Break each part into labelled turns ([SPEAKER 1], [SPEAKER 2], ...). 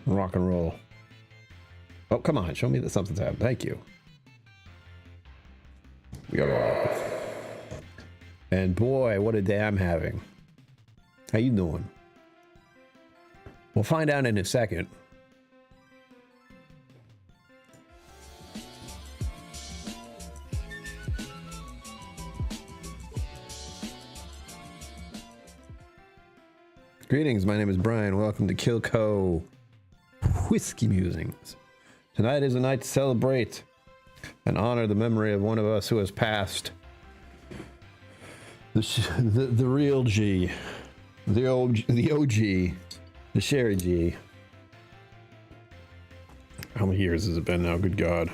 [SPEAKER 1] Rock and roll. Oh, come on. Show me that something's happened. Thank you. We got a and boy, what a day I'm having. How you doing? We'll find out in a second. Greetings, my name is Brian. Welcome to KillCo Whiskey Musings. Tonight is a night to celebrate and honor the memory of one of us who has passed. The real G. The OG, the Sherry G. How many years has it been now? Good God.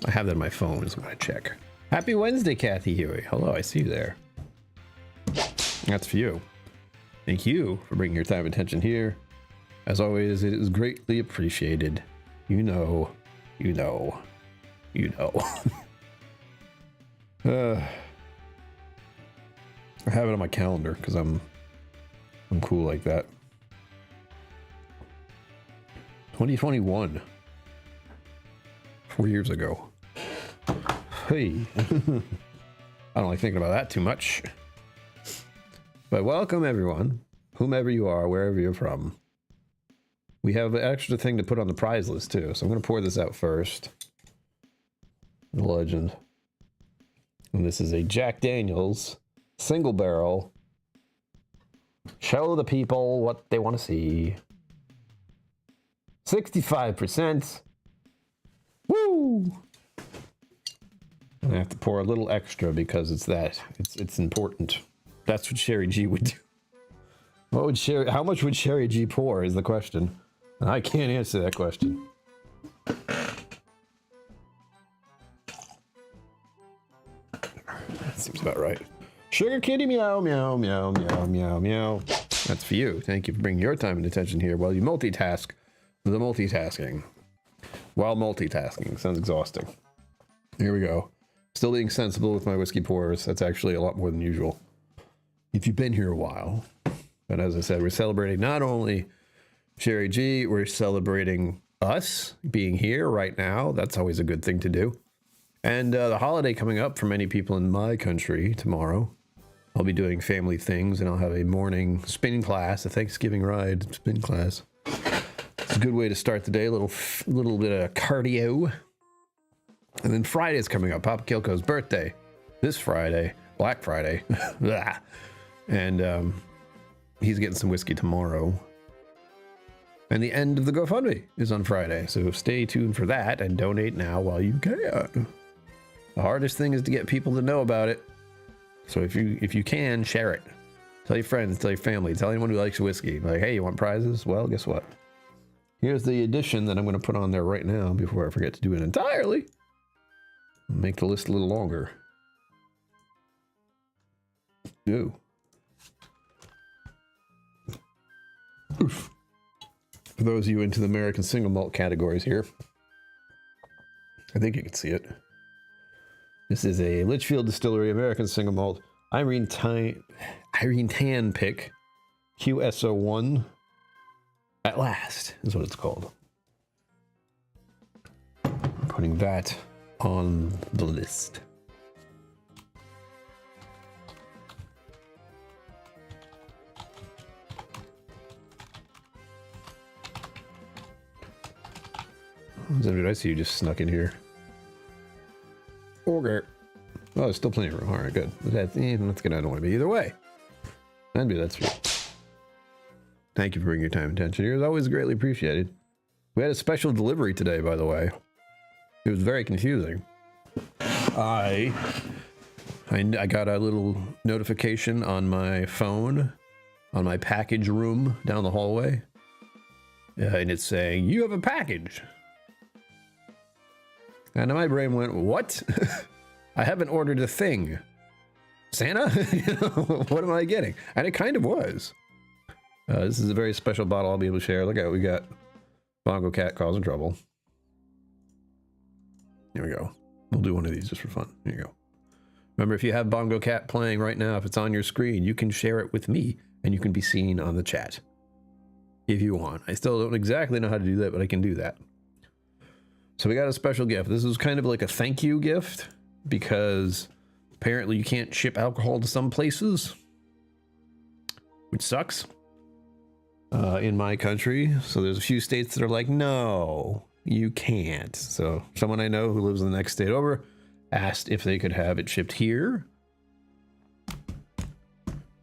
[SPEAKER 1] I have that on my phone, so I'm going to check. Happy Wednesday, Kathy Huey. Hello, I see you there. That's for you. Thank you for bringing your time and attention here. As always, it is greatly appreciated. You know. I have it on my calendar because I'm cool like that. 2021. 4 years ago. Hey. I don't like thinking about that too much. But welcome everyone, whomever you are, wherever you're from. We have an extra thing to put on the prize list too, so I'm going to pour this out first. The legend. And this is a Jack Daniel's single barrel. Show the people what they want to see. 65%. Woo! I have to pour a little extra because it's important. That's what Sherry G would do. How much would Sherry G pour is the question. And I can't answer that question. That seems about right. Sugar kitty meow, meow, meow, meow, meow, meow. That's for you. Thank you for bringing your time and attention here while you multitask the multitasking. While multitasking. Sounds exhausting. Here we go. Still being sensible with my whiskey pours. That's actually a lot more than usual. If you've been here a while. But as I said, we're celebrating not only Sherry G, we're celebrating us being here right now. That's always a good thing to do. And the holiday coming up for many people in my country tomorrow. I'll be doing family things and I'll have a morning spin class, a Thanksgiving ride spin class. It's a good way to start the day, a little bit of cardio. And then Friday's coming up, Papa KillCo's birthday. This Friday, Black Friday. And he's getting some whiskey tomorrow. And the end of the GoFundMe is on Friday. So stay tuned for that and donate now while you can. The hardest thing is to get people to know about it. So if you can, share it. Tell your friends, tell your family, tell anyone who likes whiskey. Like, hey, you want prizes? Well, guess what? Here's the addition that I'm going to put on there right now before I forget to do it entirely. Make the list a little longer. Ooh. Oof. For those of you into the American single malt categories here, I think you can see it. This is a Litchfield Distillery American single malt Irene Tan pick QSO1 at last is what it's called. I'm putting that on the list. Did I see you just snuck in here? Okay. Oh, there's still plenty of room. All right, good. That's good. I don't want to be either way. Maybe that's true. Thank you for bringing your time and attention here. It's always greatly appreciated. We had a special delivery today, by the way. It was very confusing. I got a little notification on my phone, on my package room down the hallway, and it's saying, you have a package. And my brain went, what? I haven't ordered a thing. Santa? What am I getting? And it kind of was. This is a very special bottle I'll be able to share. Look at it. We got Bongo Cat causing trouble. Here we go. We'll do one of these just for fun. Here you go. Remember, if you have Bongo Cat playing right now, if it's on your screen, you can share it with me and you can be seen on the chat. if you want. I still don't exactly know how to do that, but I can do that. So we got a special gift. This is kind of like a thank you gift because apparently you can't ship alcohol to some places, which sucks in my country. So there's a few states that are like, no, you can't. So someone I know who lives in the next state over asked if they could have it shipped here.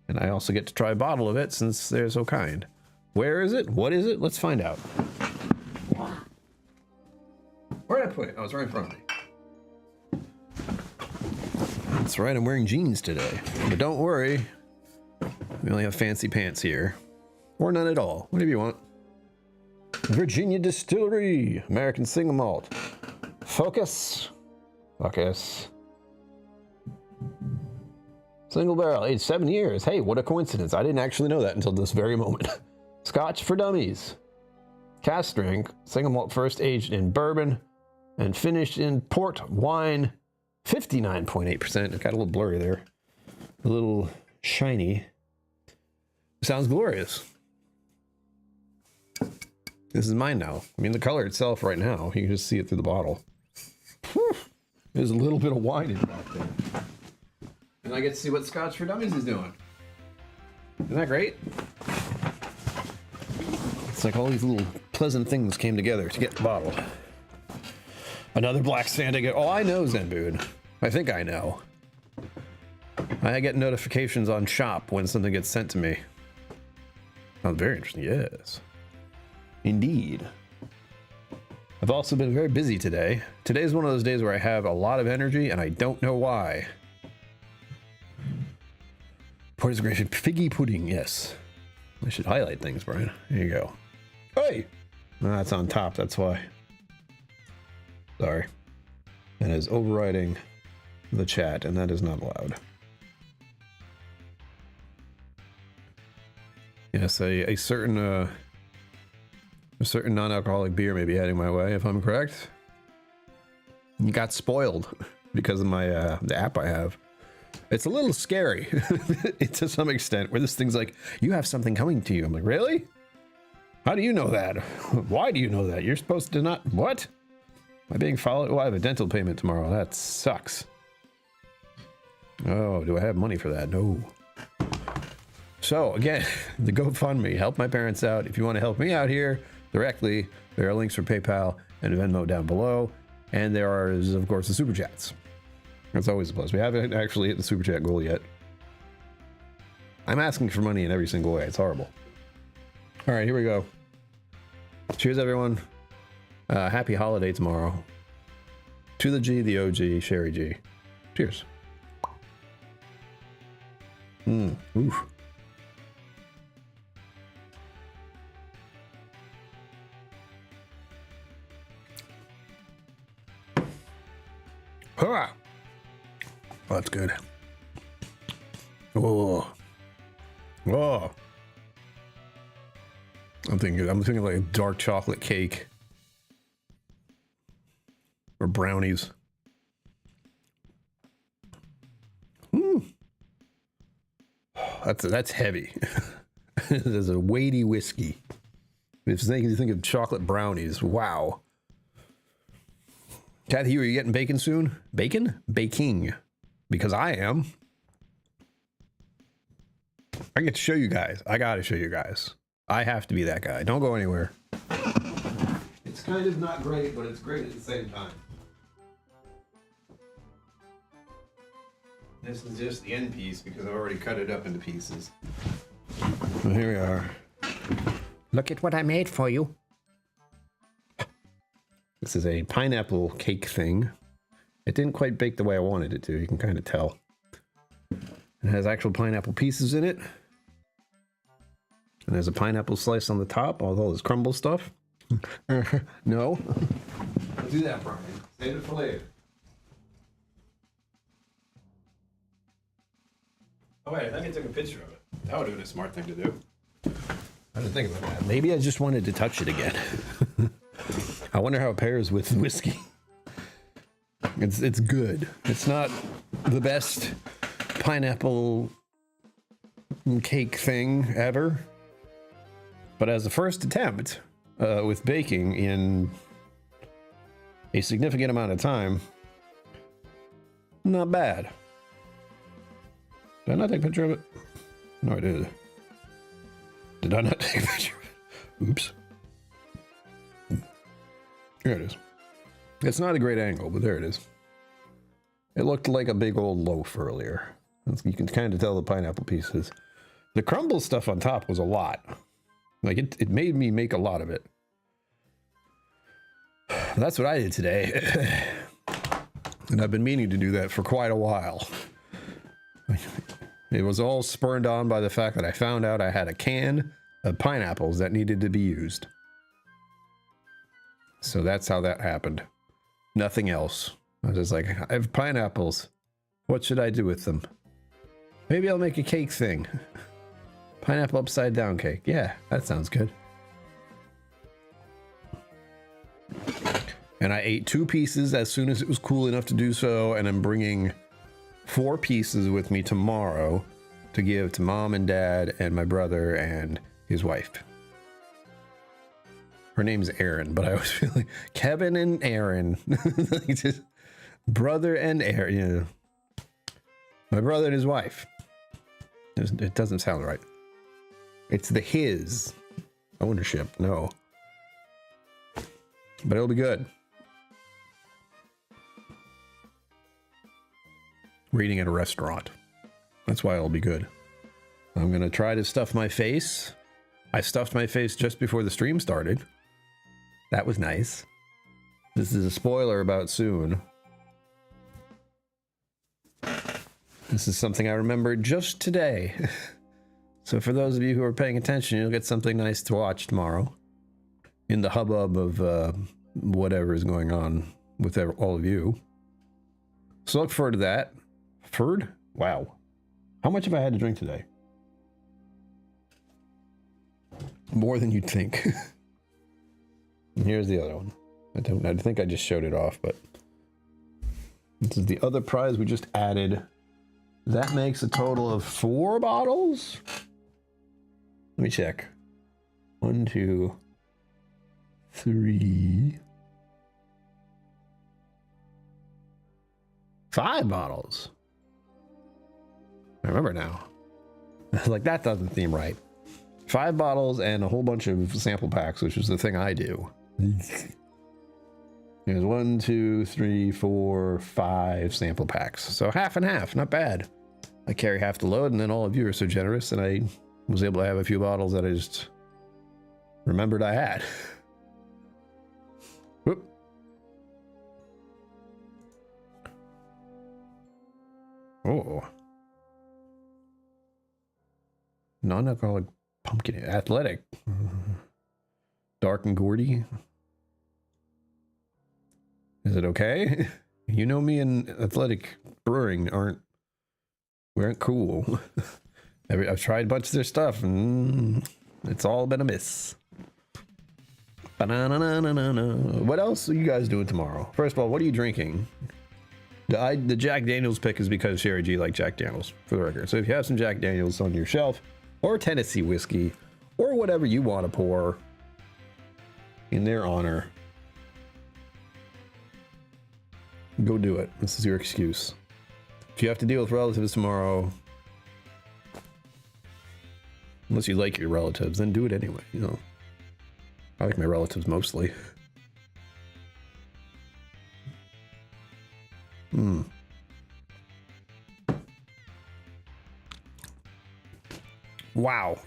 [SPEAKER 1] And I also get to try a bottle of it since they're so kind. Where is it? What is it? Let's find out. Where did I put it? Oh, it's right in front of me. That's right, I'm wearing jeans today. But don't worry, we only have fancy pants here. Or none at all, whatever you want. Virginia Distillery, American Single Malt. Focus. Single barrel, aged 7 years. Hey, what a coincidence. I didn't actually know that until this very moment. Scotch for dummies. Cask strength, single malt, first aged in bourbon and finished in port wine. 59.8%. It got a little blurry there. A little shiny. Sounds glorious. This is mine now. I mean, the color itself right now, you can just see it through the bottle. Whew. There's a little bit of wine in back there. And I get to see what Scotch for Dummies is doing. Isn't that great? It's like all these little pleasant things came together to get the bottle. Another black stand again. Oh, I know Zenboon. I think I know. I get notifications on shop when something gets sent to me. Oh, very interesting. Yes. Indeed. I've also been very busy today. Today's one of those days where I have a lot of energy and I don't know why. Porter's Grace figgy pudding, yes. I should highlight things, Brian. Here you go. Hey! Oh, that's on top, that's why. Sorry. That is overriding the chat, and that is not allowed. Yes, a certain non-alcoholic beer may be heading my way, if I'm correct. You got spoiled because of my the app I have. It's a little scary to some extent, where this thing's like, you have something coming to you. I'm like, really? How do you know that? Why do you know that? You're supposed to not, what? Am I being followed? Oh, I have a dental payment tomorrow. That sucks. Oh, do I have money for that? No. So again, the GoFundMe, help my parents out. If you want to help me out here directly, there are links for PayPal and Venmo down below. And there is, of course, the Super Chats. That's always a plus. We haven't actually hit the Super Chat goal yet. I'm asking for money in every single way. It's horrible. All right, here we go. Cheers, everyone. Happy holiday tomorrow. To the G, the OG, Sherry G. Cheers. Oof. Hurrah! Oh, that's good. Oh. Oh. I'm thinking like a dark chocolate cake. Or brownies. That's heavy. This is a weighty whiskey. If you think of chocolate brownies, wow. Kathy, are you getting bacon soon? Bacon? Baking. Because I am. I get to show you guys. I gotta show you guys. I have to be that guy. Don't go anywhere. It's kind of not great, but it's great at the same time. This is just the end piece because I've already cut it up into pieces. So here we are. Look at what I made for you. This is a pineapple cake thing. It didn't quite bake the way I wanted it to. You can kind of tell. It has actual pineapple pieces in it. And there's a pineapple slice on the top, all this crumble stuff. No. Don't do that, Brian. Save it for later. Oh wait, I think I took a picture of it. That would have been a smart thing to do. I didn't think about that. Maybe I just wanted to touch it again. I wonder how it pairs with whiskey. It's good. It's not the best pineapple cake thing ever. But as a first attempt with baking in a significant amount of time, not bad. Did I not take a picture of it? No, I did. Did I not take a picture of it? Oops. There it is. It's not a great angle, but there it is. It looked like a big old loaf earlier. You can kind of tell the pineapple pieces. The crumble stuff on top was a lot. Like it made me make a lot of it. That's what I did today. And I've been meaning to do that for quite a while. It was all spurred on by the fact that I found out I had a can of pineapples that needed to be used. So that's how that happened. Nothing else. I was just like, I have pineapples. What should I do with them? Maybe I'll make a cake thing. Pineapple upside down cake. Yeah, that sounds good. And I ate 2 pieces as soon as it was cool enough to do so, and I'm bringing 4 pieces with me tomorrow to give to mom and dad and my brother and his wife. Her name's Erin, but I always feel like Kevin and Erin. Like just brother and Erin, you know. My brother and his wife. It doesn't sound right. It's the his ownership, no. But it'll be good. We're eating at a restaurant. That's why it'll be good. I'm gonna try to stuff my face. I stuffed my face just before the stream started. That was nice. This is a spoiler about soon. This is something I remembered just today. So for those of you who are paying attention, you'll get something nice to watch tomorrow. In the hubbub of whatever is going on with all of you. So look forward to that. Ferd? Wow. How much have I had to drink today? More than you'd think. And here's the other one. I think I just showed it off, but this is the other prize we just added. That makes a total of 4 bottles? Let me check. 1, 2, 3, 5 bottles. I remember now. Like, that doesn't seem right. 5 bottles and a whole bunch of sample packs, which is the thing I do. There's 1, 2, 3, 4, 5 sample packs. So half and half, not bad. I carry half the load, and then all of you are so generous, and I was able to have a few bottles that I just remembered I had. Whoop. Oh. Non-alcoholic pumpkin. Athletic. Dark and Gordy. Is it okay? You know me and Athletic Brewing we aren't cool. I've tried a bunch of their stuff and it's all been a miss. Ba-na-na-na-na-na. What else are you guys doing tomorrow? First of all, what are you drinking? The Jack Daniels pick is because Sherry G liked Jack Daniels, for the record. So if you have some Jack Daniels on your shelf, or Tennessee whiskey, or whatever you want to pour in their honor, go do it. This is your excuse. If you have to deal with relatives tomorrow, unless you like your relatives, then do it anyway, you know. I like my relatives mostly. Wow.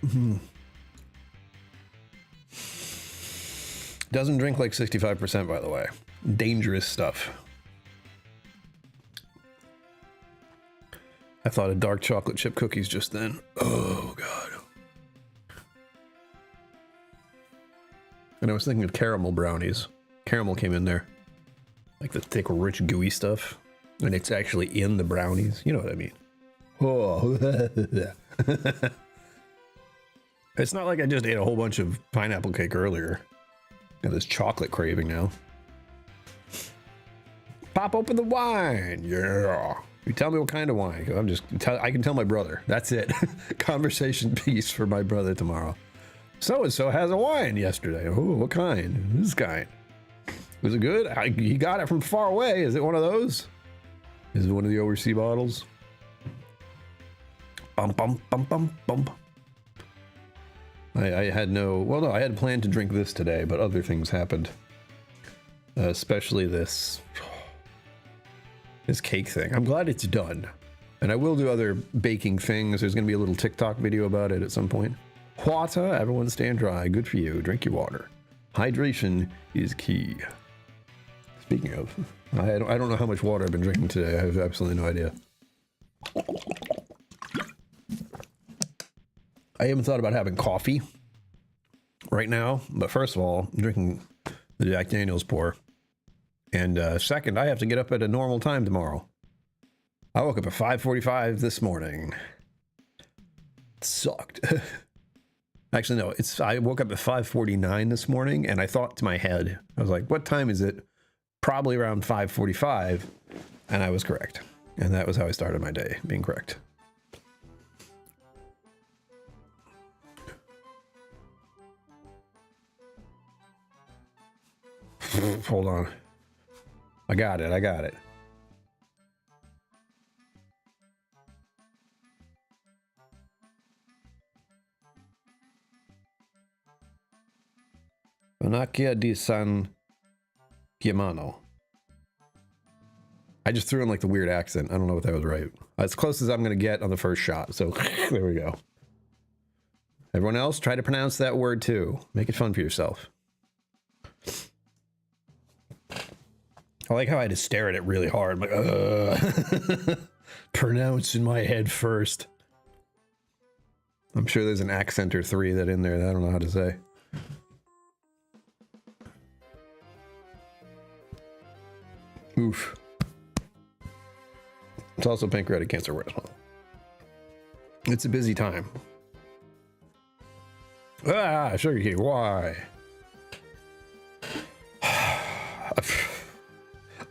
[SPEAKER 1] Doesn't drink like 65%, by the way. Dangerous stuff. I thought of dark chocolate chip cookies just then. Oh, God. And I was thinking of caramel brownies. Caramel came in there. Like the thick, rich, gooey stuff. And it's actually in the brownies. You know what I mean. Oh. It's not like I just ate a whole bunch of pineapple cake earlier. Got this chocolate craving now. Pop open the wine. Yeah. You tell me what kind of wine. I can tell my brother. That's it. Conversation piece for my brother tomorrow. So-and-so has a wine yesterday. Oh, what kind? This kind. Was it good? He got it from far away. Is it one of those? Is it one of the overseas bottles? Bum, bum, bum, bum, bum. I had no, I had planned to drink this today, but other things happened. Especially this cake thing. I'm glad it's done. And I will do other baking things. There's going to be a little TikTok video about it at some point. Water, everyone stand dry. Good for you. Drink your water. Hydration is key. Speaking of, I don't know how much water I've been drinking today. I have absolutely no idea. I haven't thought about having coffee right now, but first of all, I'm drinking the Jack Daniel's pour. And second, I have to get up at a normal time tomorrow. I woke up at 5:45 this morning. It sucked. Actually, no, I woke up at 5:49 this morning, and I thought to my head, I was like, what time is it? Probably around 5:45, and I was correct. And that was how I started my day, being correct. Hold on. I got it. Panakia di San Piemano. I just threw in like the weird accent. I don't know if that was right. As close as I'm going to get on the first shot. So there we go. Everyone else, try to pronounce that word too. Make it fun for yourself. I like how I had to stare at it really hard. I'm like, pronounce in my head first. I'm sure there's an accent or three that in there that I don't know how to say. Oof. It's also Pancreatic Cancer Awareness Month. It's a busy time. Ah, sugar cake, why?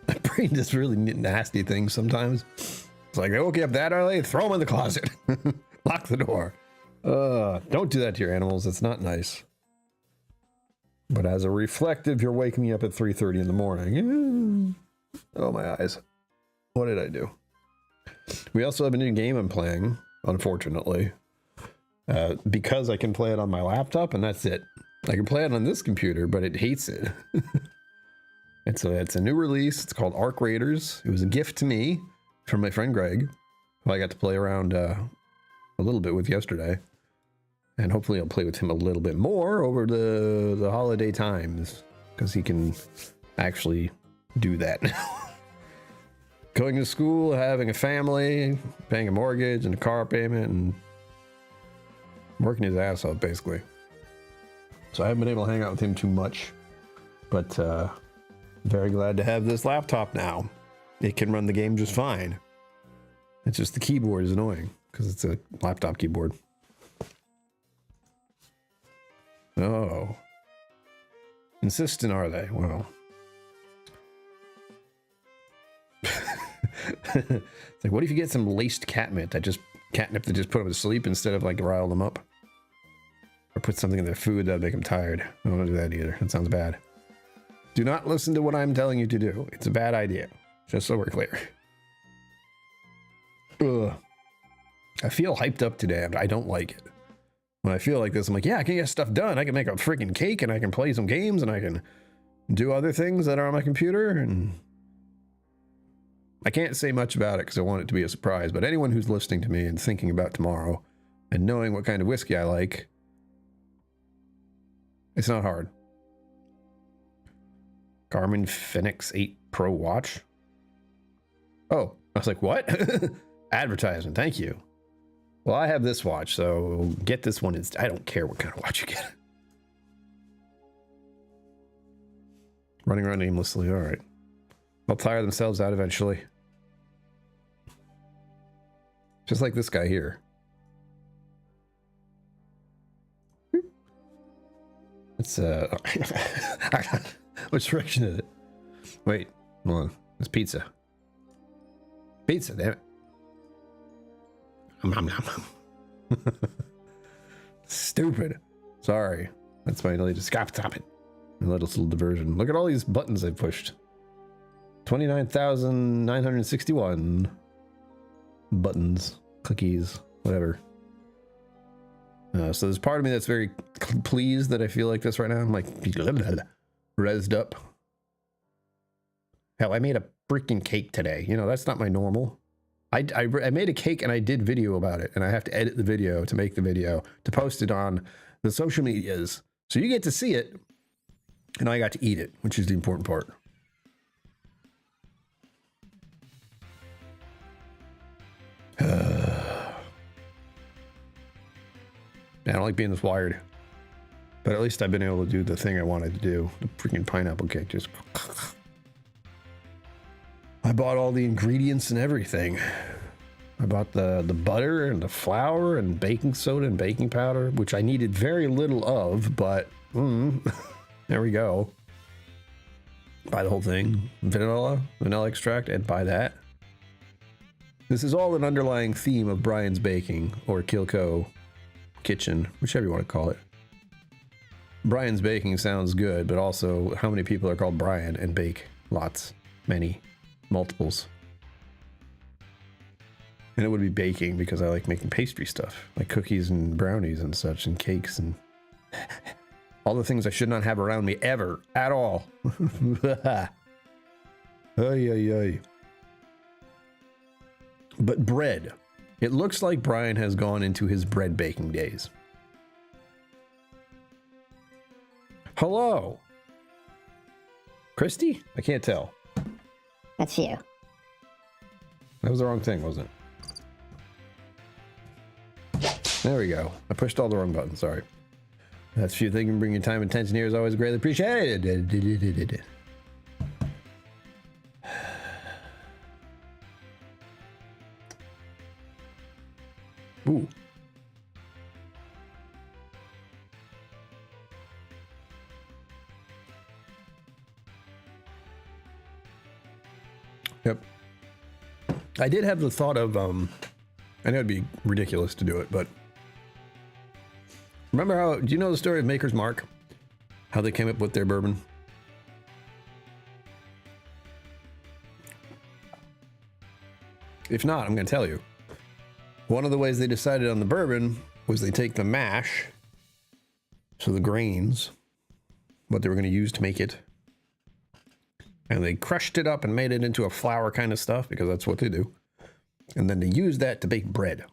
[SPEAKER 1] My brain does really nasty things sometimes. It's like, they woke you up that early, throw them in the closet. Lock the door. Don't do that to your animals. It's not nice. But as a reflective, you're waking me up at 3:30 in the morning. Oh, my eyes. What did I do? We also have a new game I'm playing, unfortunately. Because I can play it on my laptop, and that's it. I can play it on this computer, but it hates it. It's a new release. It's called Arc Raiders. It was a gift to me from my friend Greg, who I got to play around a little bit with yesterday. And hopefully I'll play with him a little bit more over the holiday times, because he can actually do that now. Going to school, having a family, paying a mortgage and a car payment, and working his ass off, basically. So I haven't been able to hang out with him too much, but very glad to have this laptop now. It can run the game just fine. It's just the keyboard is annoying, because it's a laptop keyboard. Oh. Insistent, are they? Well. It's like, what if you get some laced catnip that just put them to sleep instead of like rile them up? Or put something in their food that would make them tired. I don't want to do that either. That sounds bad. Do not listen to what I'm telling you to do. It's a bad idea. Just so we're clear. Ugh. I feel hyped up today. I don't like it. When I feel like this, I'm like, yeah, I can get stuff done. I can make a freaking cake, and I can play some games, and I can do other things that are on my computer, and I can't say much about it because I want it to be a surprise, but anyone who's listening to me and thinking about tomorrow and knowing what kind of whiskey I like, it's not hard. Garmin Fenix 8 Pro watch. Oh, I was like, what? Advertisement, thank you. Well, I have this watch, so get this one. I don't care what kind of watch you get. Running around aimlessly, all right. They'll tire themselves out eventually. Just like this guy here. It's which direction is it? Wait, hold on. It's pizza. Pizza, damn it. Nom, nom, nom. Stupid. Sorry. That's my latest. Stop it. My little diversion. Look at all these buttons I pushed. 29,961 buttons, cookies, whatever. So there's part of me that's very pleased that I feel like this right now. I'm like rezzed up. Hell, I made a freaking cake today. You know, that's not my normal. I made a cake and I did video about it, and I have to edit the video to make the video to post it on the social medias. So you get to see it, and I got to eat it, which is the important part. I don't like being this wired, but at least I've been able to do the thing I wanted to do. The freaking pineapple cake just... I bought all the ingredients and everything. I bought the butter and the flour and baking soda and baking powder, which I needed very little of, but there we go. Buy the whole thing. Vanilla extract, and buy that. This is all an underlying theme of Brian's Baking, or KillCo Kitchen, whichever you want to call it. Brian's Baking sounds good, but also how many people are called Brian and bake? Lots. Many. Multiples. And it would be baking because I like making pastry stuff, like cookies and brownies and such, and cakes and all the things I should not have around me ever, at all. Ay, ay, ay. But bread. It looks like Brian has gone into his bread baking days. Hello. Christy? I can't tell.
[SPEAKER 2] That's you.
[SPEAKER 1] That was the wrong thing, wasn't it? There we go. I pushed all the wrong buttons, sorry. That's a few things. Bring your time and attention here is always greatly appreciated. Ooh. Yep. I did have the thought of, I know it'd be ridiculous to do it, but remember how, do you know the story of Maker's Mark? How they came up with their bourbon? If not, I'm going to tell you. One of the ways they decided on the bourbon was they take the mash, so the grains, what they were going to use to make it, and they crushed it up and made it into a flour kind of stuff, because that's what they do. And then they used that to bake bread.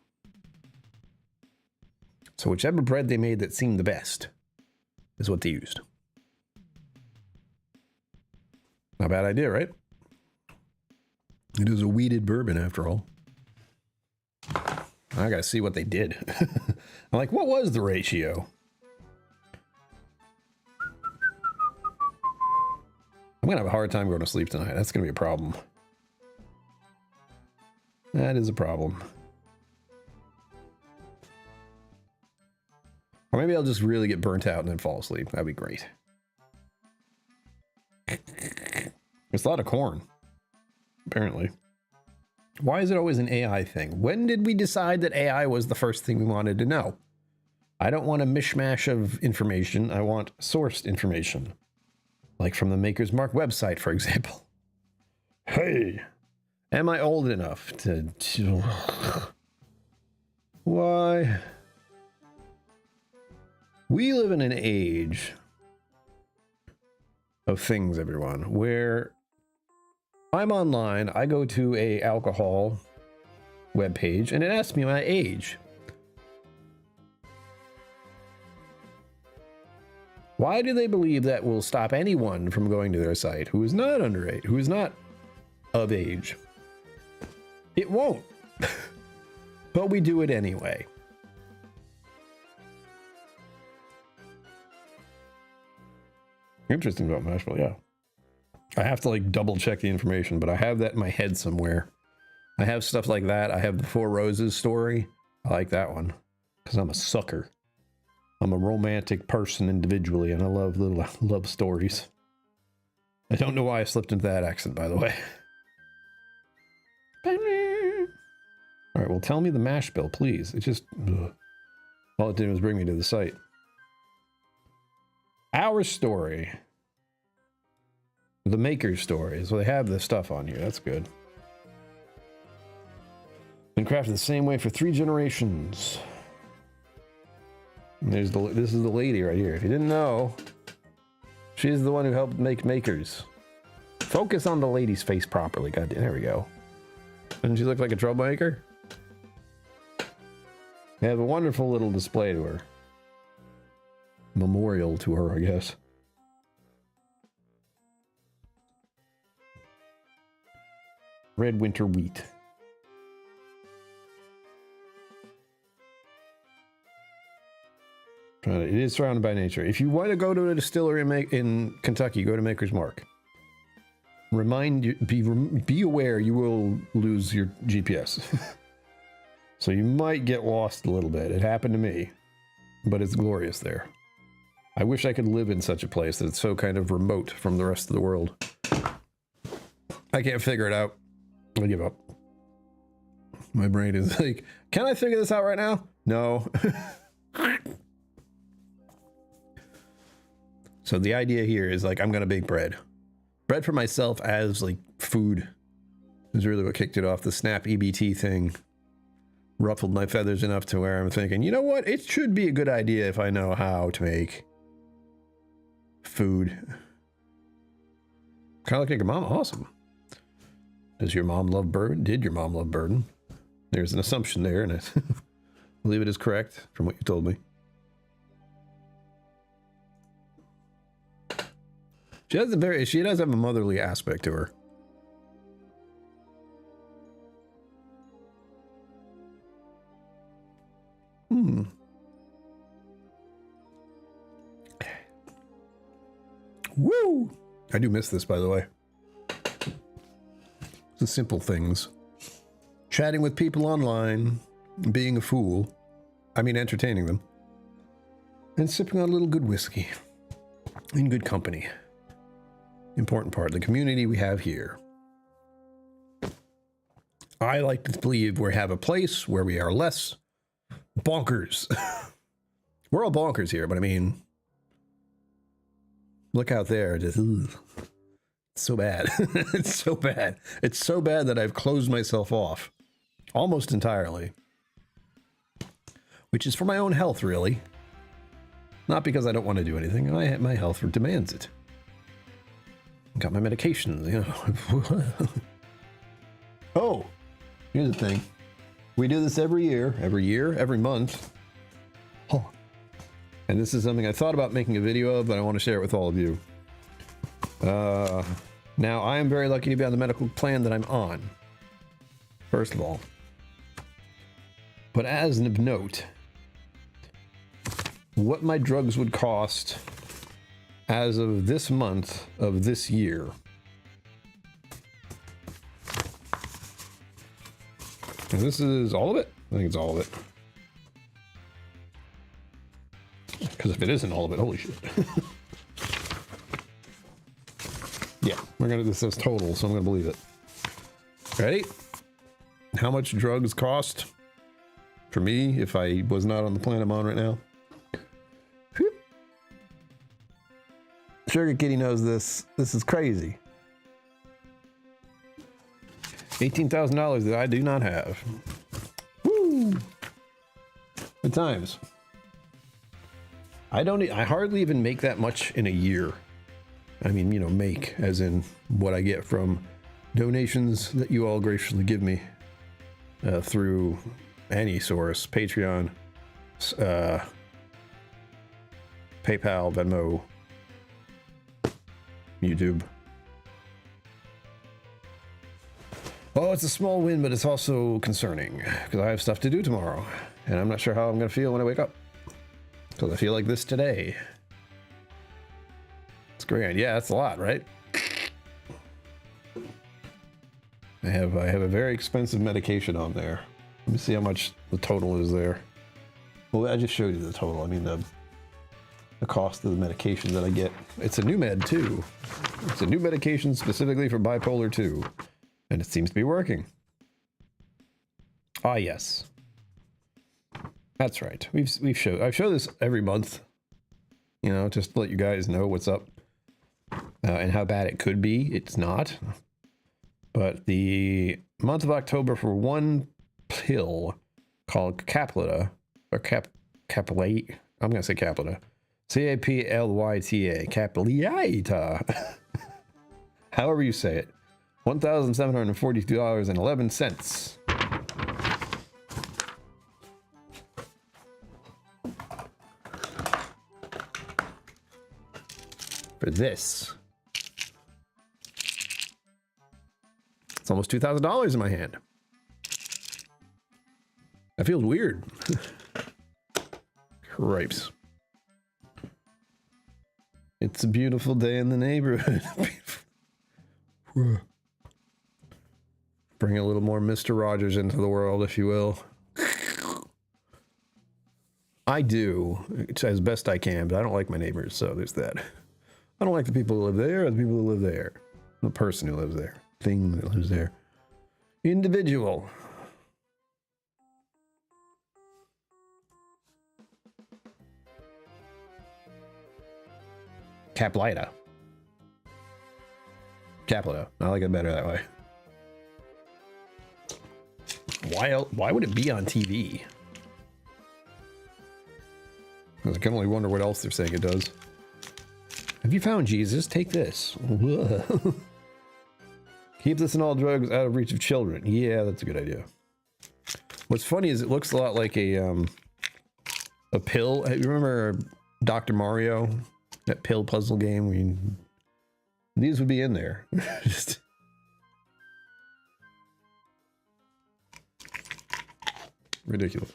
[SPEAKER 1] So whichever bread they made that seemed the best is what they used. Not a bad idea, right? It is a wheated bourbon after all. I gotta see what they did. I'm like, what was the ratio? I'm gonna have a hard time going to sleep tonight. That's gonna be a problem. That is a problem. Or maybe I'll just really get burnt out and then fall asleep. That'd be great. It's a lot of corn, apparently. Why is it always an AI thing? When did we decide that AI was the first thing we wanted to know? I don't want a mishmash of information. I want sourced information. Like from the Maker's Mark website, for example. Hey, am I old enough to... Why? We live in an age of things, everyone, where I'm online, I go to a alcohol webpage, and it asks me my age. Why do they believe that will stop anyone from going to their site who is not underage, who is not of age? It won't. But we do it anyway. Interesting about Mashville, yeah. I have to like double check the information, but I have that in my head somewhere. I have stuff like that. I have the Four Roses story. I like that one because I'm a sucker. I'm a romantic person individually, and I love little love stories. I don't know why I slipped into that accent, by the way. All right, well, tell me the mash bill, please. It just... Ugh. All it did was bring me to the site. Our story. The maker's story. So they have this stuff on here. That's good. Been crafted the same way for 3 generations. And there's this is the lady right here. If you didn't know, she's the one who helped make makers. Focus on the lady's face properly. God, there we go. Doesn't she look like a troublemaker? They have a wonderful little display to her. Memorial to her, I guess. Red winter wheat. It is surrounded by nature. If you want to go to a distillery in Kentucky, go to Maker's Mark. Be aware you will lose your GPS. So you might get lost a little bit. It happened to me, but it's glorious there. I wish I could live in such a place that it's so kind of remote from the rest of the world. I can't figure it out. I give up. My brain is like, can I figure this out right now? No. So the idea here is like, I'm going to bake bread. Bread for myself as like food is really what kicked it off. The Snap EBT thing ruffled my feathers enough to where I'm thinking, you know what? It should be a good idea if I know how to make food. Kind of like your mom. Awesome. Does your mom love bourbon? Did your mom love bourbon? There's an assumption there, and I believe it is correct from what you told me. She does have a motherly aspect to her. Woo! I do miss this, by the way. The simple things. Chatting with people online, being a fool. I mean, entertaining them. And sipping on a little good whiskey. In good company. Important part of the community we have here. I like to believe we have a place where we are less bonkers. We're all bonkers here, but I mean, look out there. Just, it's so bad. It's so bad. It's so bad that I've closed myself off almost entirely, which is for my own health, really. Not because I don't want to do anything. My health demands it. Got my medications, you know. Oh, here's the thing. We do this every year, every month. Oh. And this is something I thought about making a video of, but I want to share it with all of you. Now, I am very lucky to be on the medical plan that I'm on. First of all. But as a note, what my drugs would cost as of this month of this year. And this is all of it? I think it's all of it. Because if it isn't all of it, holy shit. Yeah, this says total, so I'm gonna believe it. Ready? How much drugs cost for me if I was not on the plan I'm on right now? Sugar Kitty knows this. This is crazy. $18,000 that I do not have. Woo! Good times. I hardly even make that much in a year. I mean, you know, make as in what I get from donations that you all graciously give me through any source, Patreon, PayPal, Venmo, YouTube. Oh, it's a small win, but it's also concerning because I have stuff to do tomorrow and I'm not sure how I'm going to feel when I wake up because I feel like this today. It's great. Yeah, that's a lot, right? I have a very expensive medication on there. Let me see how much the total is there. Well, I just showed you the total. I mean, the cost of the medication that I get. It's a new med too. It's a new medication specifically for bipolar 2. And it seems to be working. Ah, yes. That's right. I've shown this every month. You know, just to let you guys know what's up and how bad it could be. It's not. But the month of October for one pill called Caplyta, or Caplyta, I'm going to say Caplyta. Caplyta. Caplyta. However you say it. $1,742.11. For this. It's almost $2,000 in my hand. That feels weird. Cripes. It's a beautiful day in the neighborhood. Bring a little more Mr. Rogers into the world, if you will. I do, as best I can, but I don't like my neighbors, so there's that. I don't like the people who live there or the people who live there. The person who lives there. Thing that lives there. Individual. Caplyta. Caplyta. I like it better that way. Why would it be on TV? I can only wonder what else they're saying it does. Have you found Jesus? Take this. Keep this and all drugs out of reach of children. Yeah, that's a good idea. What's funny is it looks a lot like a pill. You remember Dr. Mario? That pill puzzle game? These would be in there. Just... ridiculous.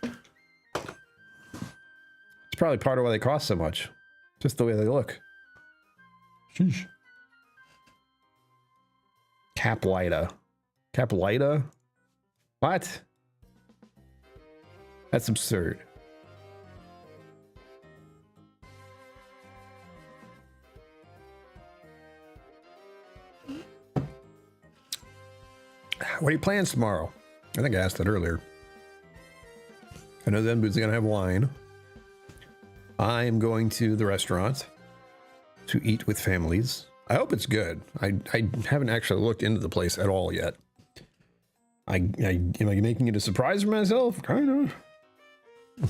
[SPEAKER 1] It's probably part of why they cost so much. Just the way they look. Sheesh. Caplyta. Caplyta? What? That's absurd. What are your plans tomorrow? I think I asked that earlier. I know Zen Boots are going to have wine. I am going to the restaurant to eat with families. I hope it's good. I haven't actually looked into the place at all yet. Am I making it a surprise for myself? Kind of.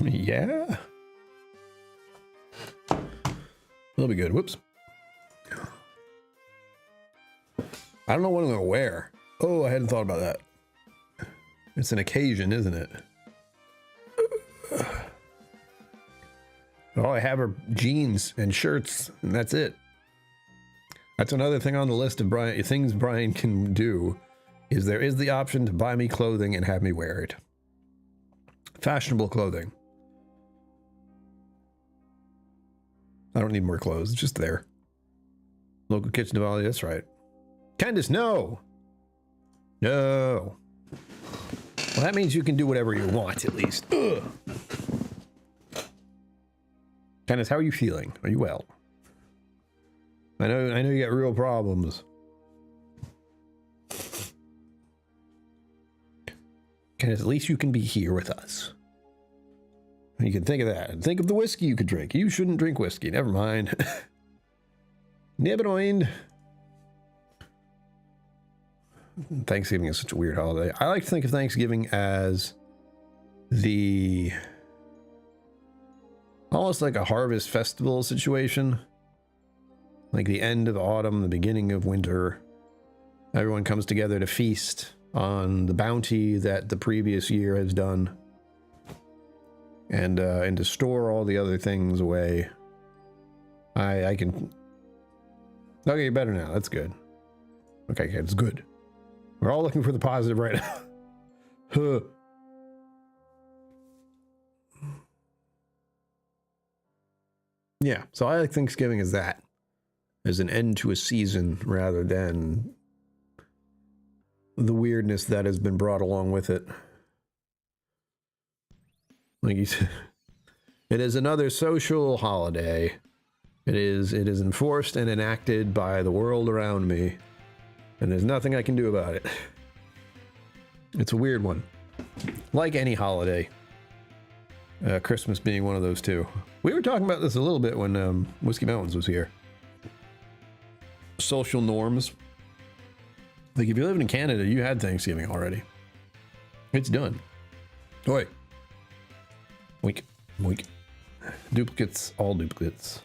[SPEAKER 1] Yeah. It'll be good. Whoops. I don't know what I'm going to wear. Oh, I hadn't thought about that. It's an occasion, isn't it? All I have are jeans and shirts, and that's it. That's another thing on the list of things Brian can do, is there is the option to buy me clothing and have me wear it. Fashionable clothing. I don't need more clothes, it's just there. Local kitchen Diwali, that's right. Candace, no! No. Well, that means you can do whatever you want, at least. Ugh. Candace, how are you feeling? Are you well? I know you got real problems. Candace, at least you can be here with us. You can think of that. Think of the whiskey you could drink. You shouldn't drink whiskey. Never mind. Never mind. Thanksgiving is such a weird holiday. I like to think of Thanksgiving as the almost like a harvest festival situation, like the end of autumn, the beginning of winter. Everyone comes together to feast on the bounty that the previous year has done, and to store all the other things away. I can. Okay, you're better now. That's good. Okay, it's good. We're all looking for the positive right now. Huh. Yeah, so I like Thanksgiving as that. As an end to a season rather than the weirdness that has been brought along with it. Like you said, it is another social holiday. It is enforced and enacted by the world around me. And there's nothing I can do about it. It's a weird one. Like any holiday. Christmas being one of those too. We were talking about this a little bit when Whiskey Mountains was here. Social norms. Like if you're living in Canada, you had Thanksgiving already. It's done. Oi. Weak. Weak. Duplicates, all duplicates.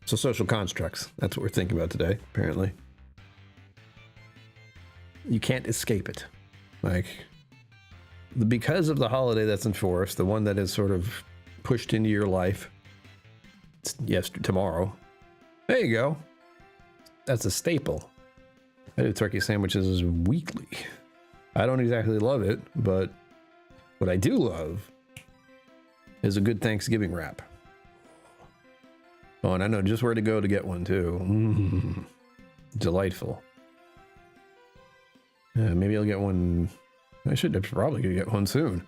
[SPEAKER 1] So social constructs, that's what we're thinking about today, apparently. You can't escape it. Like, because of the holiday that's enforced, the one that is sort of pushed into your life, yes, tomorrow. There you go. That's a staple. I do turkey sandwiches weekly. I don't exactly love it, but what I do love is a good Thanksgiving wrap. Oh, and I know just where to go to get one too. Delightful. Maybe I'll get one. I should probably get one soon,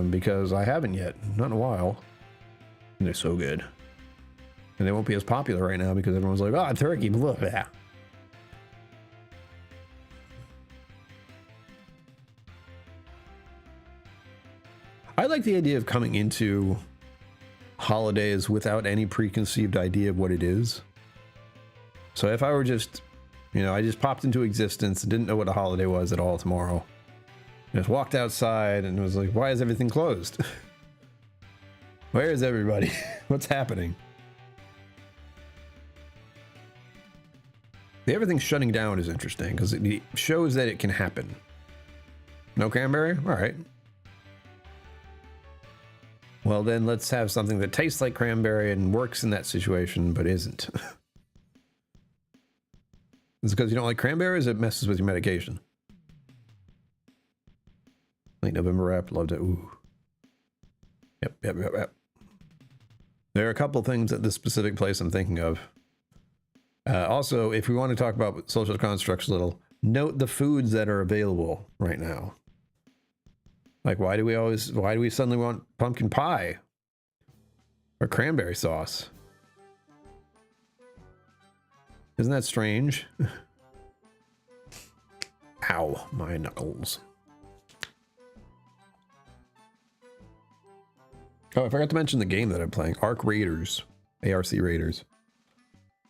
[SPEAKER 1] because I haven't yet, not in a while. And they're so good, and they won't be as popular right now because everyone's like, "Oh, turkey, blah, blah." I like the idea of coming into holidays without any preconceived idea of what it is. So if I were just, I just popped into existence and didn't know what a holiday was at all tomorrow. Just walked outside and was like, why is everything closed? Where is everybody? What's happening? The everything shutting down is interesting because it shows that it can happen. No cranberry? All right. Well, then let's have something that tastes like cranberry and works in that situation, but isn't. It's because you don't like cranberries, it messes with your medication. Late November wrap, loved it. Ooh. Yep. There are a couple things at this specific place I'm thinking of. Also, if we want to talk about social constructs a little, note the foods that are available right now. Like, why do we suddenly want pumpkin pie or cranberry sauce? Isn't that strange? Ow, my knuckles. Oh, I forgot to mention the game that I'm playing, ARC Raiders, ARC Raiders.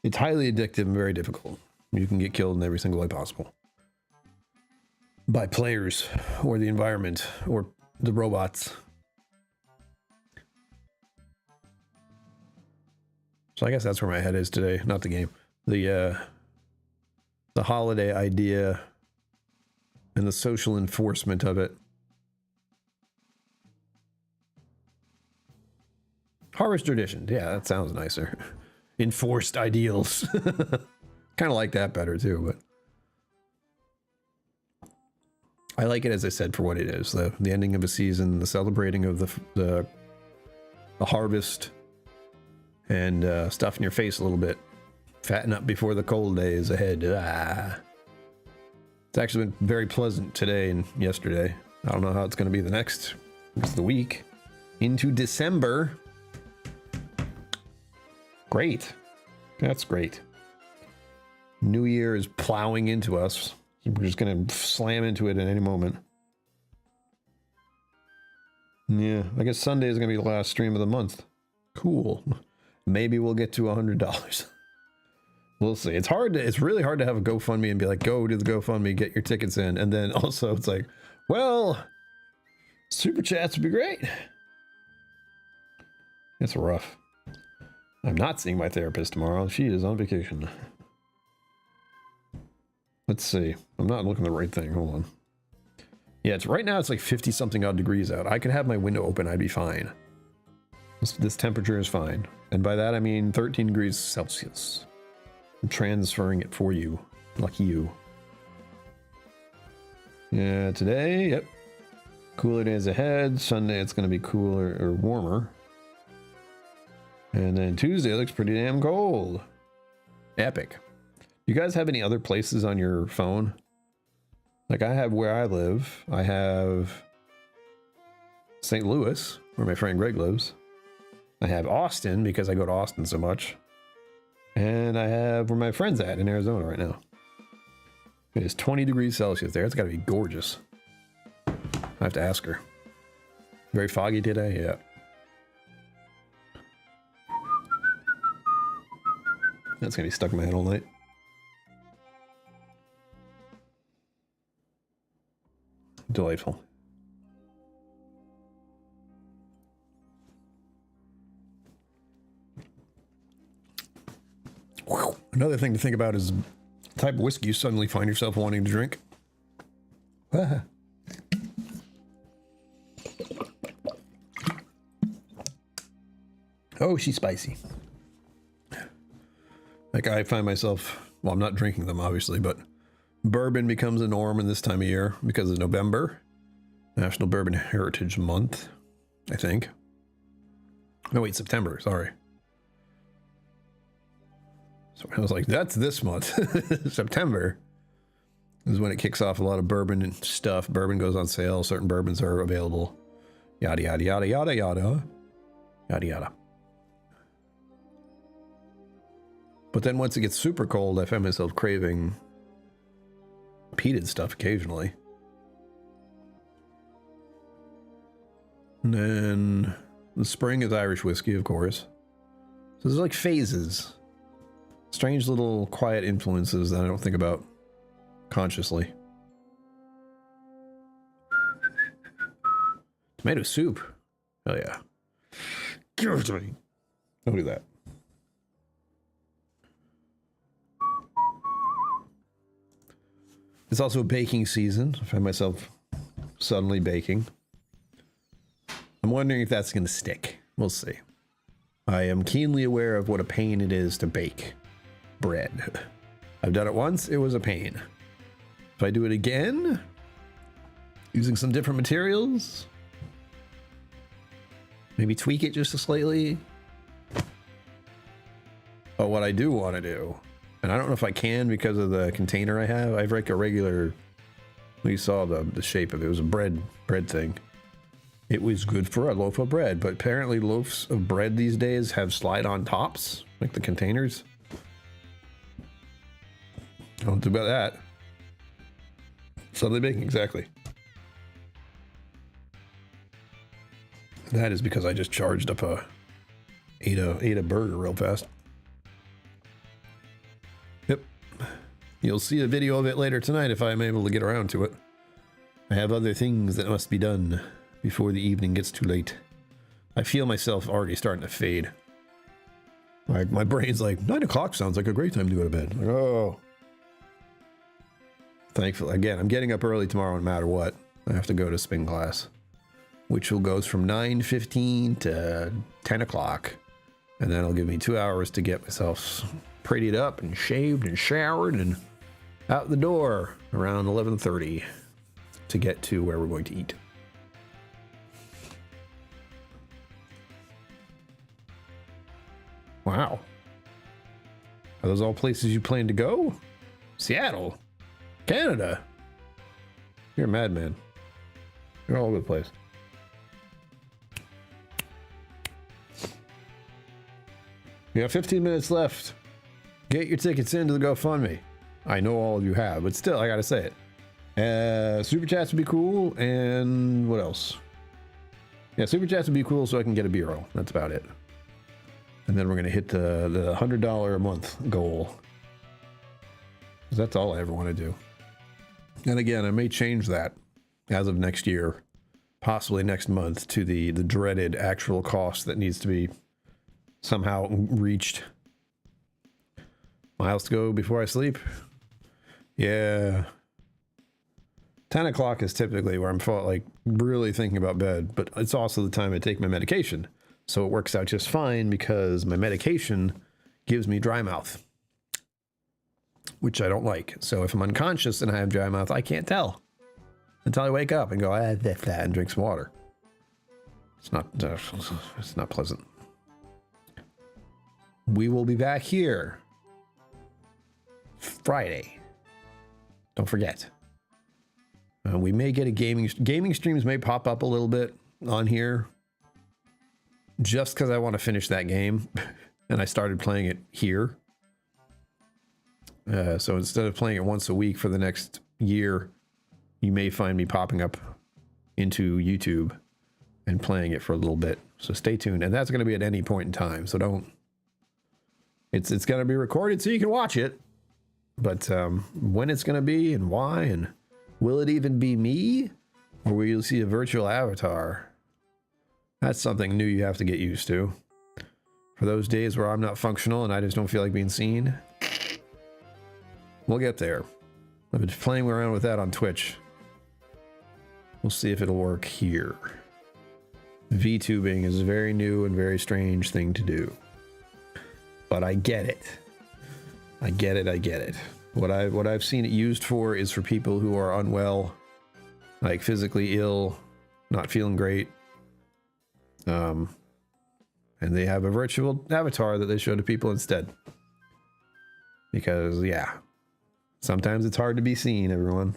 [SPEAKER 1] It's highly addictive and very difficult. You can get killed in every single way possible. By players, or the environment, or the robots. So I guess that's where my head is today, not the game. The holiday idea and the social enforcement of it. Harvest traditions, yeah, that sounds nicer. Enforced ideals. Kind of like that better too, but I like it, as I said, for what it is. The ending of a season, the celebrating of the harvest, and stuff in your face a little bit. Fatten up before the cold days ahead. It's actually been very pleasant today and yesterday. I don't know how it's going to be the next the week. Into December. Great. That's great. New Year is plowing into us. We're just going to slam into it at any moment. Yeah, I guess Sunday is going to be the last stream of the month. Cool. Maybe we'll get to $100. We'll see. It's really hard to have a GoFundMe and be like, go to the GoFundMe, get your tickets in. And then also it's like, well, super chats would be great. It's rough. I'm not seeing my therapist tomorrow. She is on vacation. Let's see. I'm not looking at the right thing. Hold on. Yeah, right now it's like 50 something odd degrees out. I could have my window open. I'd be fine. This temperature is fine. And by that, I mean 13 degrees Celsius. I'm transferring it for you. Lucky you. Yeah, today, yep. Cooler days ahead. Sunday, it's going to be cooler or warmer. And then Tuesday looks pretty damn cold. Epic. You guys have any other places on your phone? Like I have where I live. I have St. Louis, where my friend Greg lives. I have Austin, because I go to Austin so much. And I have where my friend's at in Arizona right now. It is 20 degrees Celsius there. It's got to be gorgeous. I have to ask her. Very foggy today, yeah. That's going to be stuck in my head all night. Delightful. Another thing to think about is the type of whiskey you suddenly find yourself wanting to drink. Oh, she's spicy. Like I find myself, well, I'm not drinking them obviously, but bourbon becomes a norm in this time of year because of November, National Bourbon Heritage Month, I think. No, wait, September, sorry. So I was like, that's this month. September is when it kicks off a lot of bourbon and stuff. Bourbon goes on sale. Certain bourbons are available. Yada, yada, yada, yada, yada. Yada, yada. But then once it gets super cold, I find myself craving peated stuff occasionally. And then the spring is Irish whiskey, of course. So there's like phases. Strange little quiet influences that I don't think about consciously. Tomato soup. Hell yeah. Give it to me. Don't do that. It's also baking season. I find myself suddenly baking. I'm wondering if that's going to stick. We'll see. I am keenly aware of what a pain it is to bake bread. I've done it once. It was a pain. If I do it again, using some different materials, maybe tweak it just slightly. But what I do want to do, and I don't know if I can because of the container I have. I have like a regular, you saw the shape of it. It was a bread thing. It was good for a loaf of bread, but apparently loaves of bread these days have slide-on tops, like the containers. Don't do about that. Suddenly baking, exactly. That is because I just charged up ate a burger real fast. Yep. You'll see a video of it later tonight if I'm able to get around to it. I have other things that must be done before the evening gets too late. I feel myself already starting to fade. My brain's like, 9 o'clock sounds like a great time to go to bed. Like, oh. Thankfully, again, I'm getting up early tomorrow no matter what. I have to go to spin class, which will goes from 9:15 to 10 o'clock. And then it'll give me 2 hours to get myself prettied up and shaved and showered and out the door around 11:30 to get to where we're going to eat. Wow. Are those all places you plan to go? Seattle, Canada. You're a madman. You're all over the place. You have 15 minutes left. Get your tickets into the GoFundMe. I know all of you have, but still, I gotta say it. Super chats would be cool, and what else? Yeah, super chats would be cool so I can get a bureau. That's about it. And then we're gonna hit the $100 a month goal. That's all I ever want to do. And again, I may change that as of next year, possibly next month, to the dreaded actual cost that needs to be somehow reached. Miles to go before I sleep. Yeah. 10 o'clock is typically where I'm like really thinking about bed, but it's also the time I take my medication. So it works out just fine because my medication gives me dry mouth, which I don't like. So if I'm unconscious and I have dry mouth, I can't tell until I wake up and go, and drink some water. It's not pleasant. We will be back here Friday. Don't forget. We may get a gaming streams may pop up a little bit on here just because I want to finish that game and I started playing it here. So instead of playing it once a week for the next year, you may find me popping up into YouTube and playing it for a little bit. So stay tuned. And that's going to be at any point in time. So don't... It's going to be recorded so you can watch it. But when it's going to be and why, and will it even be me? Or will you see a virtual avatar? That's something new you have to get used to. For those days where I'm not functional and I just don't feel like being seen, we'll get there. I've been playing around with that on Twitch. We'll see if it'll work here. VTubing is a very new and very strange thing to do. But I get it. I get it, I get it. What I've seen it used for is for people who are unwell, like physically ill, not feeling great. And they have a virtual avatar that they show to people instead. Because, yeah, sometimes it's hard to be seen, everyone.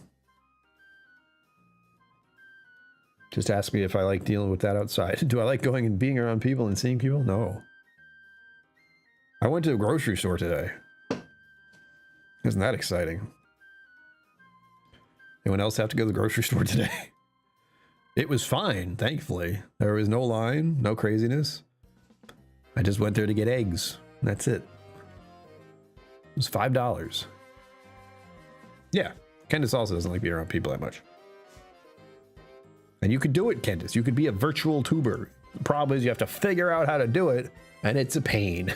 [SPEAKER 1] Just ask me if I like dealing with that outside. Do I like going and being around people and seeing people? No. I went to a grocery store today. Isn't that exciting? Anyone else have to go to the grocery store today? It was fine, thankfully. There was no line, no craziness. I just went there to get eggs. That's it. It was $5. Yeah, Candace also doesn't like being around people that much. And you could do it, Candace. You could be a virtual tuber. The problem is you have to figure out how to do it, and it's a pain.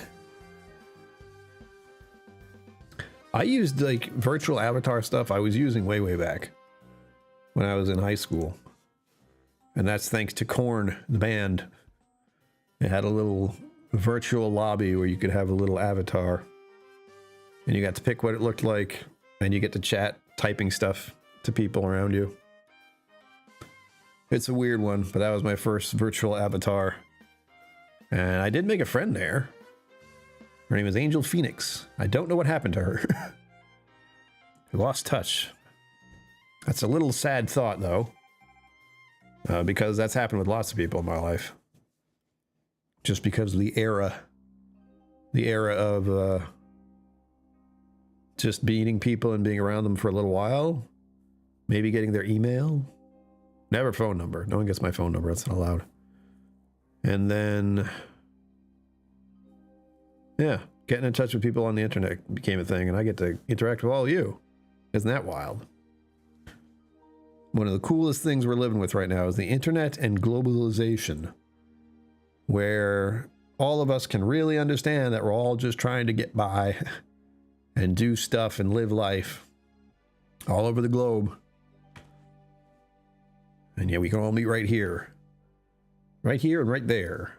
[SPEAKER 1] I used like virtual avatar stuff I was using way back when I was in high school. And that's thanks to Korn, the band. It had a little virtual lobby where you could have a little avatar. And you got to pick what it looked like, and you get to chat, typing stuff to people around you. It's a weird one, but that was my first virtual avatar. And I did make a friend there. Her name is Angel Phoenix. I don't know what happened to her. We lost touch. That's a little sad thought, though. Because that's happened with lots of people in my life. Just because of the era of just meeting people and being around them for a little while. Maybe getting their email. Never phone number. No one gets my phone number. That's not allowed. And then... yeah, getting in touch with people on the internet became a thing, and I get to interact with all of you. Isn't that wild? One of the coolest things we're living with right now is the internet and globalization, where all of us can really understand that we're all just trying to get by and do stuff and live life all over the globe. And yeah, we can all meet right here. Right here and right there.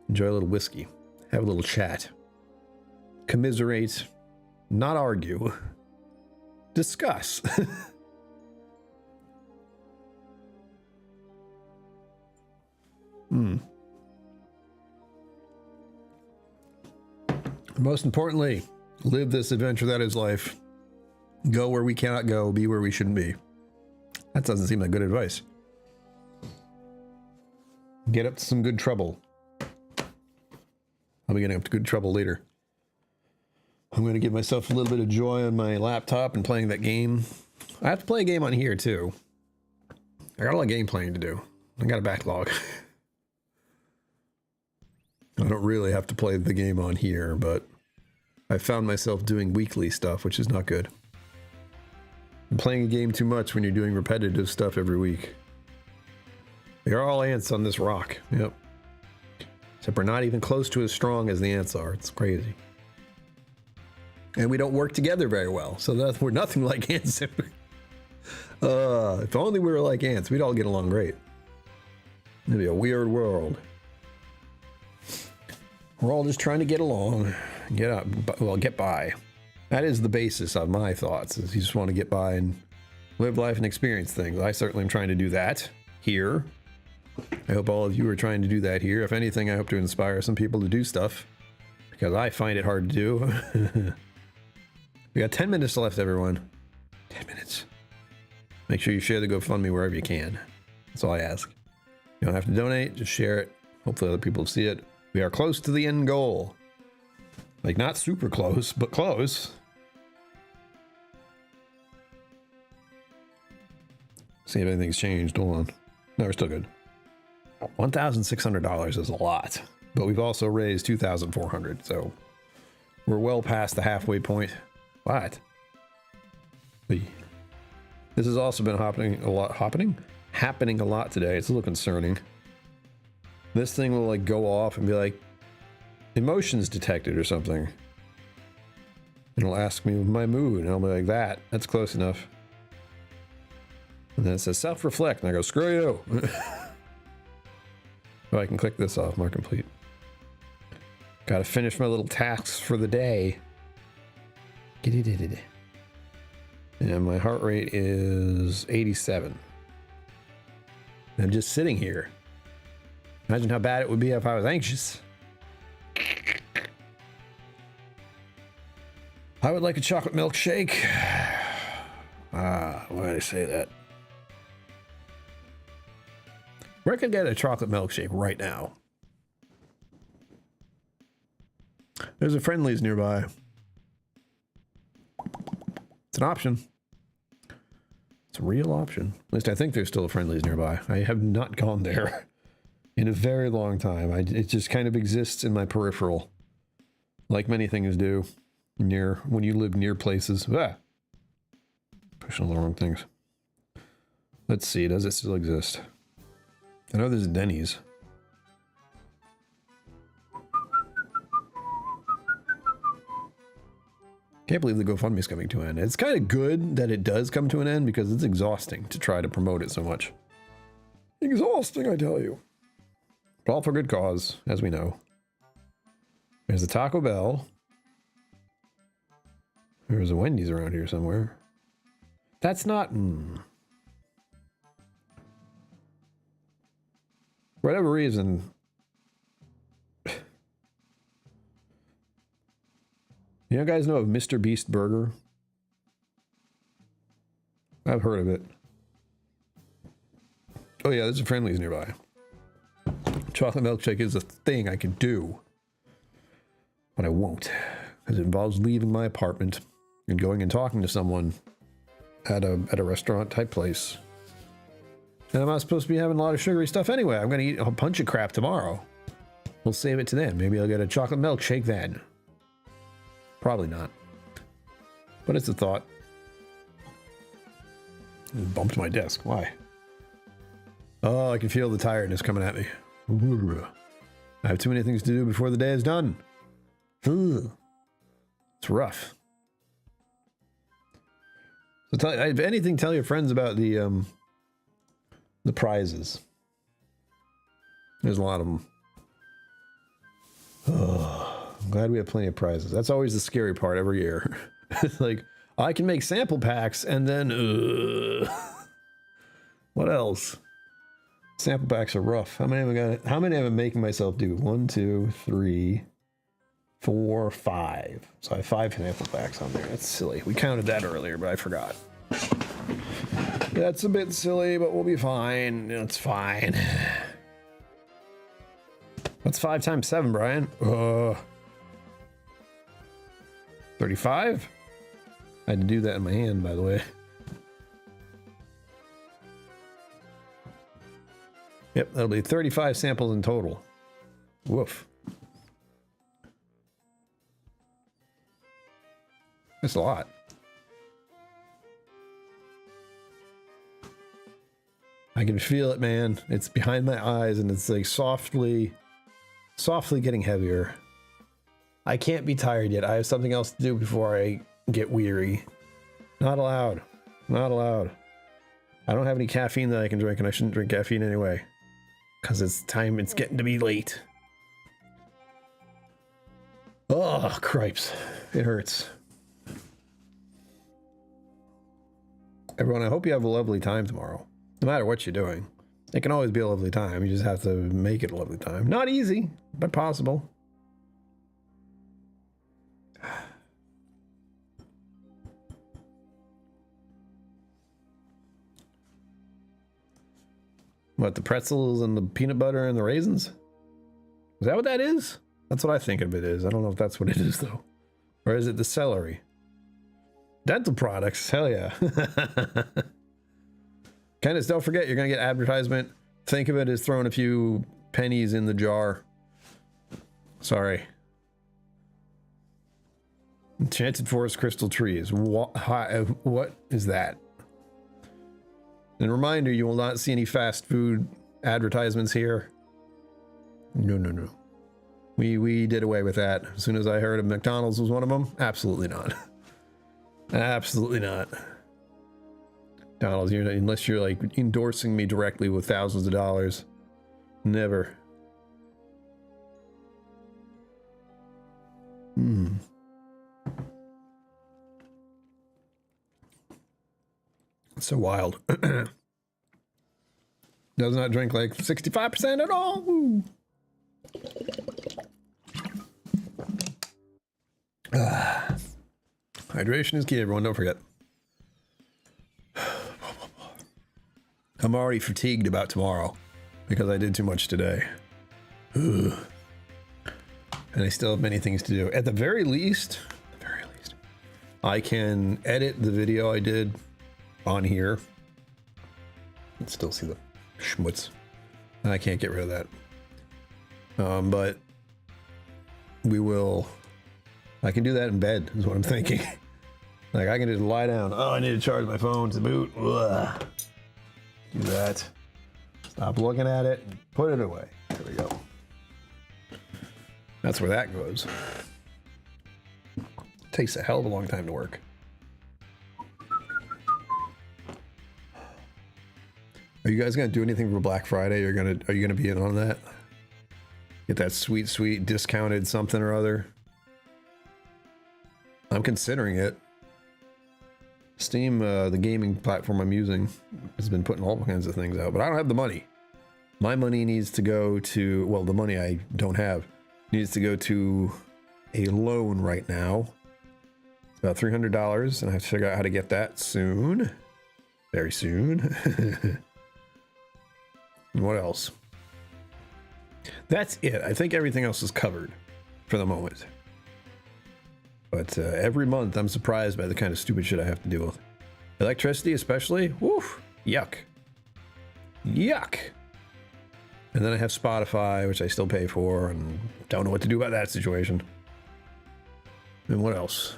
[SPEAKER 1] Enjoy a little whiskey. Have a little chat. Commiserate. Not argue. Discuss. Most importantly, live this adventure that is life. Go where we cannot go. Be where we shouldn't be. That doesn't seem like good advice. Get up to some good trouble. I'll be getting up to good trouble later. I'm going to give myself a little bit of joy on my laptop and playing that game. I have to play a game on here, too. I got a lot of game playing to do. I got a backlog. I don't really have to play the game on here, but I found myself doing weekly stuff, which is not good. I'm playing a game too much when you're doing repetitive stuff every week. They're all ants on this rock. Yep. Except we're not even close to as strong as the ants are. It's crazy. And we don't work together very well. So we're nothing like ants. If only we were like ants, we'd all get along great. It'd be a weird world. We're all just trying to get along, get by. That is the basis of my thoughts, is you just want to get by and live life and experience things. I certainly am trying to do that here. I hope all of you are trying to do that here. If anything, I hope to inspire some people to do stuff, because I find it hard to do. We got 10 minutes left, everyone. 10 minutes. Make sure you share the GoFundMe wherever you can. That's all I ask. You don't have to donate, just share it. Hopefully other people see it. We are close to the end goal. Like, not super close, but close. See if anything's changed. Hold on. No, we're still good. $1,600 is a lot, but we've also raised $2,400, so we're well past the halfway point. What? This has also been happening a lot today. It's a little concerning. This thing will like go off and be like, emotions detected or something. And it'll ask me my mood, and I'll be like, that's close enough. And then it says self-reflect, and I go, screw you. Oh, I can click this off, mark complete. Gotta finish my little tasks for the day. And my heart rate is 87. And I'm just sitting here. Imagine how bad it would be if I was anxious. I would like a chocolate milkshake. Why did I say that? Where can I get a chocolate milkshake right now? There's a Friendly's nearby. It's an option. It's a real option. At least I think there's still a Friendly's nearby. I have not gone there in a very long time. It just kind of exists in my peripheral, like many things do when you live near places. Pushing all the wrong things. Let's see. Does it still exist? I know there's Denny's. Can't believe the GoFundMe is coming to an end. It's kind of good that it does come to an end because it's exhausting to try to promote it so much. Exhausting, I tell you. But all for good cause, as we know. There's a Taco Bell. There's a Wendy's around here somewhere. That's not... For whatever reason... You guys know of Mr. Beast Burger? I've heard of it. Oh yeah, there's a Friendly's nearby. Chocolate milkshake is a thing I can do. But I won't. Because it involves leaving my apartment and going and talking to someone at a restaurant type place. And I'm not supposed to be having a lot of sugary stuff anyway. I'm going to eat a bunch of crap tomorrow. We'll save it to then. Maybe I'll get a chocolate milkshake then. Probably not. But it's a thought. It bumped my desk. Why? Oh, I can feel the tiredness coming at me. I have too many things to do before the day is done. It's rough. So if anything, tell your friends about the prizes. There's a lot of them. I'm glad we have plenty of prizes. That's always the scary part every year. It's like, I can make sample packs and then... What else? Sample packs are rough. How many am I making myself do? 1, 2, 3, 4, 5. So I have 5 sample packs on there. That's silly. We counted that earlier, but I forgot. That's a bit silly, but we'll be fine. It's fine. What's 5 times 7, Brian? 35? I had to do that in my hand, by the way. Yep, that'll be 35 samples in total. Woof. That's a lot. I can feel it, man. It's behind my eyes and it's like softly getting heavier. I can't be tired yet. I have something else to do before I get weary. Not allowed. Not allowed. I don't have any caffeine that I can drink, and I shouldn't drink caffeine anyway. Because it's getting to be late. Oh, cripes. It hurts. Everyone, I hope you have a lovely time tomorrow. No matter what you're doing. It can always be a lovely time. You just have to make it a lovely time. Not easy, but possible. What, the pretzels and the peanut butter and the raisins? Is that what that is? That's what I think of it is. I don't know if that's what it is, though. Or is it the celery? Dental products. Hell yeah. Candace, don't forget, you're going to get advertisement. Think of it as throwing a few pennies in the jar. Sorry. Enchanted Forest Crystal Trees. What is that? And a reminder, you will not see any fast food advertisements here. No, no, no. We did away with that. As soon as I heard of McDonald's was one of them, absolutely not. Absolutely not. McDonald's, unless you're like endorsing me directly with thousands of dollars. Never. It's so wild. Does not drink like 65% at all. Woo. Hydration is key, everyone. Don't forget. I'm already fatigued about tomorrow because I did too much today. Ugh. And I still have many things to do. At the very least, I can edit the video I did on here. You can still see the schmutz. And I can't get rid of that. But we will. I can do that in bed, is what I'm thinking. Like, I can just lie down. Oh, I need to charge my phone to boot. Ugh. Do that. Stop looking at it and put it away. There we go. That's where that goes. Takes a hell of a long time to work. Are you guys gonna do anything for Black Friday? Are you gonna be in on that? Get that sweet discounted something or other? I'm considering it. Steam, the gaming platform I'm using, has been putting all kinds of things out, but I don't have the money. My money needs to go to, well, the money I don't have needs to go to a loan right now. It's about $300, and I have to figure out how to get that soon. Very soon. And what else? That's it. I think everything else is covered for the moment. But every month, I'm surprised by the kind of stupid shit I have to deal with. Electricity, especially. Woof. Yuck. Yuck. And then I have Spotify, which I still pay for, and don't know what to do about that situation. And what else?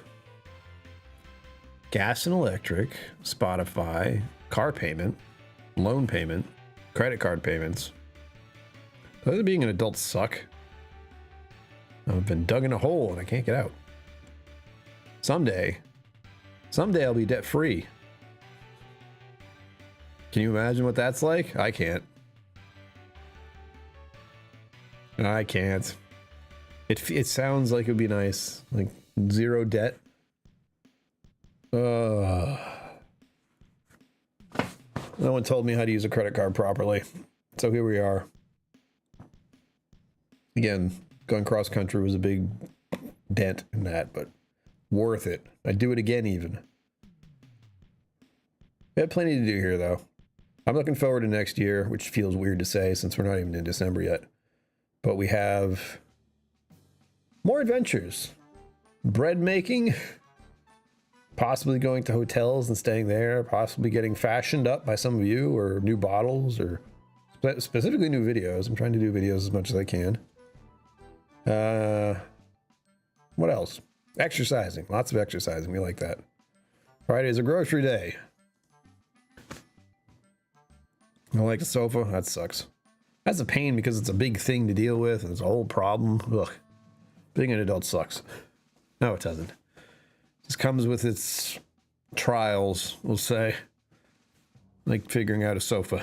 [SPEAKER 1] Gas and electric, Spotify, car payment, loan payment, credit card payments. Doesn't being an adult suck? I've been dug in a hole and I can't get out. Someday I'll be debt free. Can you imagine what that's like? I can't. I can't. It sounds like it would be nice. Like zero debt. No one told me how to use a credit card properly. So here we are. Again, going cross country was a big dent in that, but worth it. I'd do it again even. We have plenty to do here though. I'm looking forward to next year, which feels weird to say since we're not even in December yet. But we have more adventures. Bread making. Possibly going to hotels and staying there. Possibly getting fashioned up by some of you, or new bottles, or specifically new videos. I'm trying to do videos as much as I can. What else? Exercising. Lots of exercising. We like that. Friday is a grocery day. I don't like the sofa. That sucks. That's a pain because it's a big thing to deal with and it's a whole problem. Ugh. Being an adult sucks. No, it doesn't. This comes with its trials, we'll say. Like figuring out a sofa.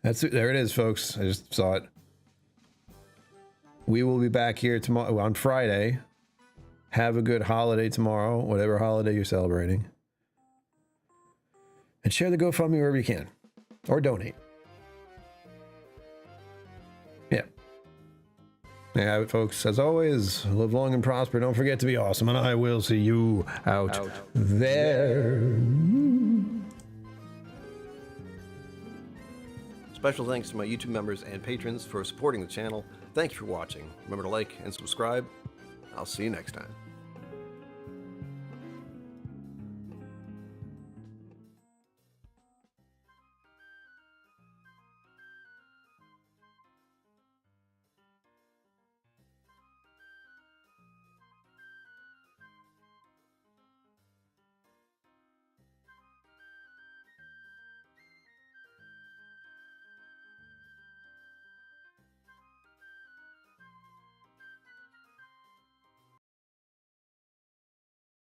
[SPEAKER 1] That's it. There it is, folks. I just saw it. We will be back here tomorrow on Friday. Have a good holiday tomorrow, whatever holiday you're celebrating. And share the GoFundMe wherever you can. Or donate. Yeah. There you have it, folks. As always, live long and prosper. Don't forget to be awesome. And I will see you out there. Special thanks to my YouTube members and patrons for supporting the channel. Thank you for watching. Remember to like and subscribe. I'll see you next time.